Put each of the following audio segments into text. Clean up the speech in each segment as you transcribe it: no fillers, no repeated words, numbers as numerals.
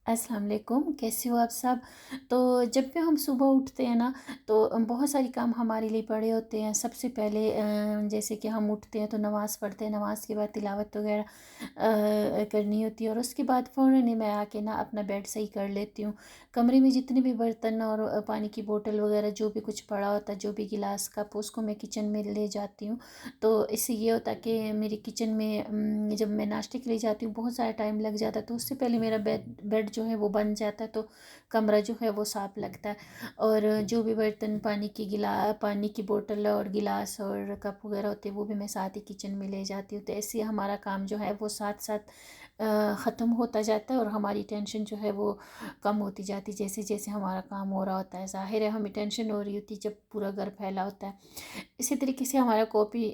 अस्सलाम वालेकुम, कैसे हो आप सब। तो जब भी हम सुबह उठते हैं ना, तो बहुत सारी काम हमारे लिए पड़े होते हैं। सबसे पहले जैसे कि हम उठते हैं तो नमाज़ पढ़ते हैं, नमाज़ के बाद तिलावत वगैरह करनी होती है, और उसके बाद फ़ौरन ही मैं आके ना अपना बेड सही कर लेती हूँ। कमरे में जितने भी बर्तन और पानी की बोतल वगैरह जो भी कुछ पड़ा होता है, जो भी गिलास कप, उसको मैं किचन में ले जाती हूँ। तो इससे ये होता है कि मेरी किचन में जब मैं नाश्ते के लिए जाती हूँ बहुत सारा टाइम लग जाता है, तो उससे पहले मेरा बेड बेड जो है वो बन जाता है, तो कमरा जो है वो साफ़ लगता है। और जो भी बर्तन, पानी की बोतल और गिलास और कप वगैरह होते हैं, वो भी मैं साथ ही किचन में ले जाती हूँ। तो ऐसे ही हमारा काम जो है वो साथ साथ ख़त्म होता जाता है, और हमारी टेंशन जो है वो कम होती जाती है जैसे जैसे हमारा काम हो रहा होता है। ज़ाहिर है हमें टेंशन हो रही होती है जब पूरा घर फैला होता है। इसी तरीके से हमारा कॉपी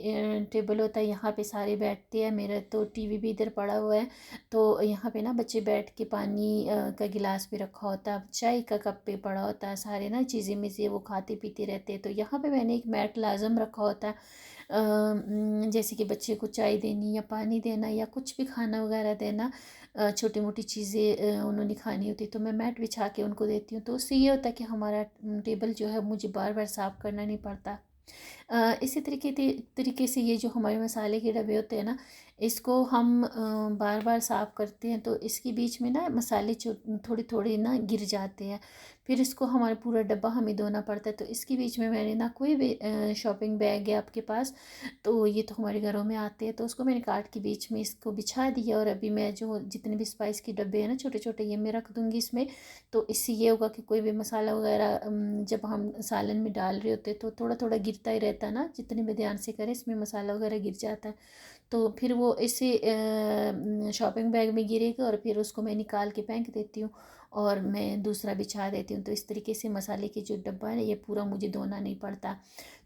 टेबल होता है, यहाँ पे सारे बैठते हैं। मेरा तो टीवी भी इधर पड़ा हुआ है, तो यहाँ पे ना बच्चे बैठ के पानी का गिलास भी रखा होता है, चाय का कप भी पड़ा होता है, सारे ना चीज़ें में से वो खाते पीते रहते हैं। तो यहाँ पे मैंने एक मैट लाजम रखा होता है, जैसे कि बच्चे को चाय देनी या पानी देना या कुछ भी खाना वगैरह देना, छोटी मोटी चीज़ें उन्होंने खानी होती तो मैं मैट बिछा के उनको देती हूँ। तो उससे ये होता है कि हमारा टेबल जो है मुझे बार बार साफ़ करना नहीं पड़ता। इसी तरीके से ये जो हमारे मसाले के डब्बे होते हैं ना, इसको हम बार बार साफ़ करते हैं, तो इसके बीच में ना मसाले थोड़े थोड़े ना गिर जाते हैं। फिर इसको हमारा पूरा डब्बा हमें धोना पड़ता है। तो इसके बीच में मैंने ना कोई भी शॉपिंग बैग है आपके पास, तो ये तो हमारे घरों में आते हैं, तो उसको मैंने काट के बीच में इसको बिछा दिया। और अभी मैं जो जितने भी स्पाइस के डब्बे हैं ना छोटे छोटे, ये मैं रख दूँगी इसमें। तो इससे ये होगा कि कोई भी मसाला वगैरह जब हम सालन में डाल रहे होते हैं तो थोड़ा थोड़ा गिरता ही रहता है ना, जितने भी ध्यान से करें इसमें मसाला वगैरह गिर जाता है। तो फिर वो इसे शॉपिंग बैग में गिरेगा, और फिर उसको मैं निकाल के फेंक देती हूँ और मैं दूसरा बिछा देती हूँ। तो इस तरीके से मसाले की जो डब्बा है ये पूरा मुझे धोना नहीं पड़ता,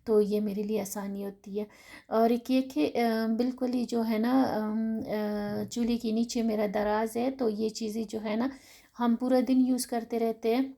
तो ये मेरे लिए आसानी होती है। और एक ये कि बिल्कुल ही जो है ना चूल्हे के नीचे मेरा दराज है, तो ये चीज़ें जो है ना हम पूरा दिन यूज़ करते रहते हैं।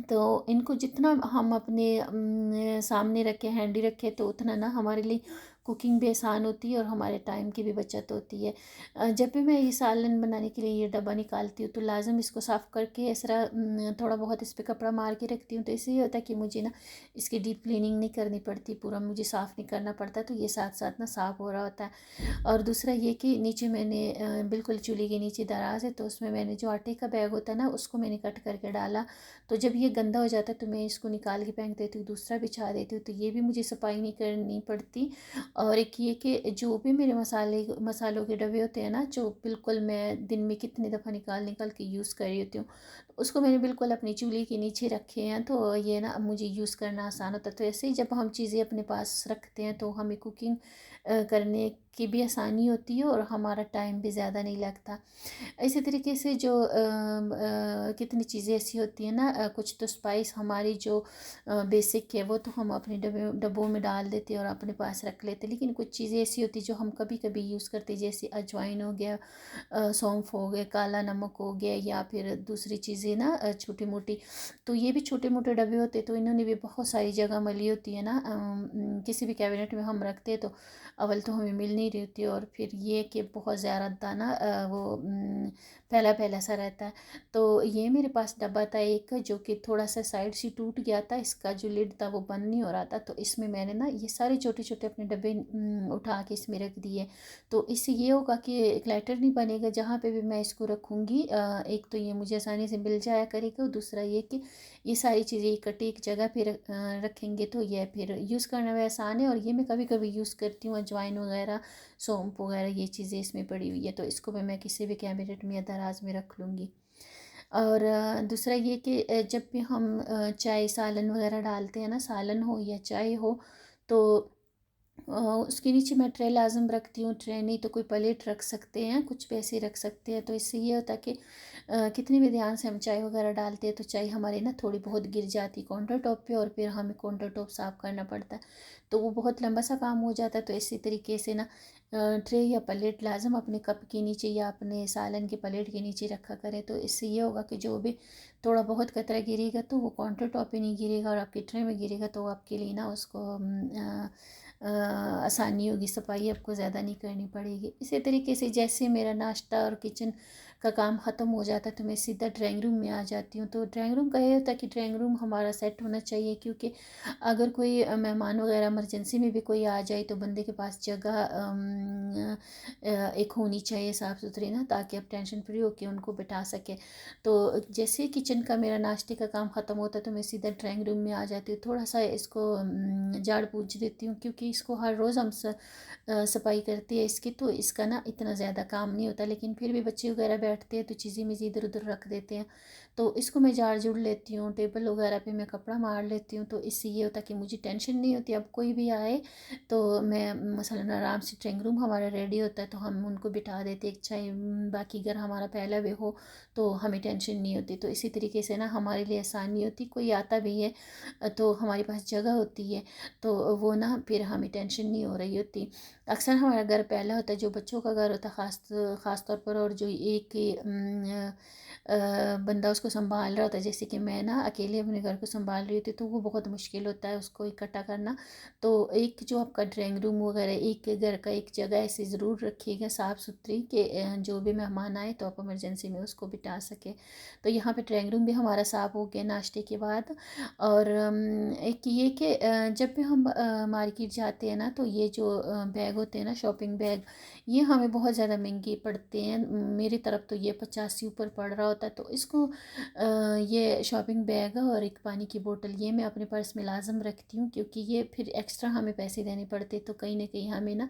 तो इनको जितना हम अपने सामने रखें, हैंडी रखें, तो उतना ना हमारे लिए कुकिंग भी आसान होती है और हमारे टाइम की भी बचत होती है। जब भी मैं ये सालन बनाने के लिए ये डब्बा निकालती हूँ तो लाज़िम इसको साफ़ करके इस तरह थोड़ा बहुत इस पे कपड़ा मार के रखती हूँ। तो इससे ये होता है कि मुझे ना इसकी डीप क्लीनिंग नहीं करनी पड़ती, पूरा मुझे साफ़ नहीं करना पड़ता, तो ये साथ साथ ना साफ़ हो रहा होता है। और दूसरा ये कि नीचे मैंने बिल्कुल चूल्हे के नीचे दराज़ है, तो उसमें मैंने जो आटे का बैग होता है ना उसको मैंने कट करके डाला। तो जब ये गंदा हो जाता है तो मैं इसको निकाल के फेंक देती हूँ, दूसरा बिछा देती हूँ, तो ये भी मुझे सफाई नहीं करनी पड़ती। और एक ये कि जो भी मेरे मसालों के डब्बे होते हैं ना, जो बिल्कुल मैं दिन में कितनी दफ़ा निकाल निकाल के यूज़ कर रही होती हूँ, उसको मैंने बिल्कुल अपनी चूल्हे के नीचे रखे हैं, तो ये ना अब मुझे यूज़ करना आसान होता है। तो ऐसे ही जब हम चीज़ें अपने पास रखते हैं तो हमें कुकिंग करने की भी आसानी होती है और हमारा टाइम भी ज़्यादा नहीं लगता। इसी तरीके से जो कितनी चीज़ें ऐसी होती हैं ना, कुछ तो स्पाइस हमारी जो बेसिक है वो तो हम अपने डब्बों में डाल देते हैं और अपने पास रख लेते हैं, लेकिन कुछ चीज़ें ऐसी होती हैं जो हम कभी कभी यूज़ करते हैं, जैसे अजवाइन हो गया, सौंफ हो गया, काला नमक हो गया, या फिर दूसरी चीज़ें ना छोटी मोटी। तो ये भी छोटे मोटे डब्बे होते हैं, तो इन्होंने भी बहुत सारी जगह मली होती है ना। किसी भी कैबिनेट में हम रखते हैं तो अव्वल तो हमें मिल नहीं रही होती है, और फिर ये कि बहुत ज़्यादा दाना वो फैला फैला सा रहता है। तो ये मेरे पास डब्बा था एक, जो कि थोड़ा सा साइड से टूट गया था, इसका जो लिड था वो बंद नहीं हो रहा था, तो इसमें मैंने ना ये सारे छोटे छोटे अपने डब्बे उठा के इसमें रख दिए। तो इससे ये होगा कि क्लटर नहीं बनेगा, जहाँ पे भी मैं इसको रखूँगी एक तो ये मुझे आसानी से मिल जाया करेगा, और दूसरा ये कि ये सारी चीज़ें इकट्ठी एक जगह पे रखेंगे तो ये फिर यूज़ करना भी आसान है। और ये मैं कभी कभी यूज़ करती हूँ, अजवाइन वगैरह, सौंफ वगैरह, ये चीज़ें इसमें पड़ी हुई है, तो इसको भी मैं किसी भी कैबिनेट में या दराज में रख लूँगी। और दूसरा ये कि जब भी हम चाय सालन वगैरह डालते हैं ना, सालन हो या चाय हो, तो उसके नीचे मैं ट्रे लाज़िम रखती हूँ। ट्रे नहीं तो कोई प्लेट रख सकते हैं, कुछ भी ऐसे रख सकते हैं, तो इससे ये होता है कि कितने भी ध्यान से हम चाय वगैरह डालते हैं तो चाय हमारी ना थोड़ी बहुत गिर जाती है काउंटर टॉप पे, और फिर हमें काउंटर टॉप साफ़ करना पड़ता है, तो वो बहुत लंबा सा काम हो जाता है। तो इसी तरीके से ना ट्रे या प्लेट लाज़िम अपने कप के नीचे या अपने सालन के प्लेट के नीचे रखा करें, तो इससे ये होगा कि जो भी थोड़ा बहुत कचरा गिरेगा तो वो काउंटर टॉप पे नहीं गिरेगा, और आपके ट्रे में गिरेगा तो आपके लिए ना उसको आसानी होगी, सफाई आपको ज़्यादा नहीं करनी पड़ेगी। इसी तरीके से जैसे मेरा नाश्ता और किचन का काम ख़त्म हो जाता है तो मैं सीधा ड्राइंग रूम में आ जाती हूँ। तो ड्राइंग रूम का ये होता है कि ड्राइंग रूम हमारा सेट होना चाहिए, क्योंकि अगर कोई मेहमान वगैरह इमरजेंसी में भी कोई आ जाए तो बंदे के पास जगह एक होनी चाहिए साफ़ सुथरी ना, ताकि आप टेंशन फ्री होकर उनको बिठा सके। तो जैसे किचन का मेरा नाश्ते का काम ख़त्म होता है तो मैं सीधा ड्राइंग रूम में आ जाती हूँ। थोड़ा सा इसको झाड़ पोंछ देती हूँ, क्योंकि इसको हर रोज़ हम सफाई करती है इसकी, तो इसका ना इतना ज़्यादा काम नहीं होता, लेकिन फिर भी बच्चे वगैरह बैठते हैं तो चीज़ें मेज़ें इधर उधर रख देते हैं, तो इसको मैं झाड़ झूड़ लेती हूँ। टेबल वगैरह पे मैं कपड़ा मार लेती हूँ, तो इससे ये होता है कि मुझे टेंशन नहीं होती। अब कोई भी आए तो मैं मसलन आराम से ड्राइंग रूम हमारा रेडी होता है तो हम उनको बिठा देते हैं, चाहे बाकी घर हमारा पहला भी हो तो हमें टेंशन नहीं होती। तो इसी तरीके से ना हमारे लिए आसानी होती, कोई आता भी है तो हमारे पास जगह होती है, तो वो ना फिर हमें टेंशन नहीं हो रही होती। अक्सर हमारा घर पहला होता है, जो बच्चों का घर होता है ख़ास तौर पर, और जो एक ही बंदा उसको संभाल रहा होता है, जैसे कि मैं ना अकेले अपने घर को संभाल रही होती, तो वो बहुत मुश्किल होता है उसको इकट्ठा करना। तो एक जो आपका ड्राइंग रूम वगैरह, एक घर का एक जगह ऐसी ज़रूर रखिएगा साफ़ सुथरी, कि जो भी मेहमान आए तो आप इमरजेंसी में उसको बिठा सके। तो यहाँ पे ड्राइंग रूम भी हमारा साफ़ हो गया नाश्ते के बाद। और एक ये कि जब भी हम मार्केट जाते हैं ना, तो ये जो बैग होते हैं ना, शॉपिंग बैग, ये हमें बहुत ज़्यादा महंगे पड़ते हैं। मेरी तरफ तो ये 50 से ऊपर पड़ रहा होता है, तो इसको ये शॉपिंग बैग और एक पानी की बोतल ये मैं अपने पर्स में लाजम रखती हूँ, क्योंकि ये फिर एक्स्ट्रा हमें पैसे देने पड़ते, तो कहीं ना कहीं हमें ना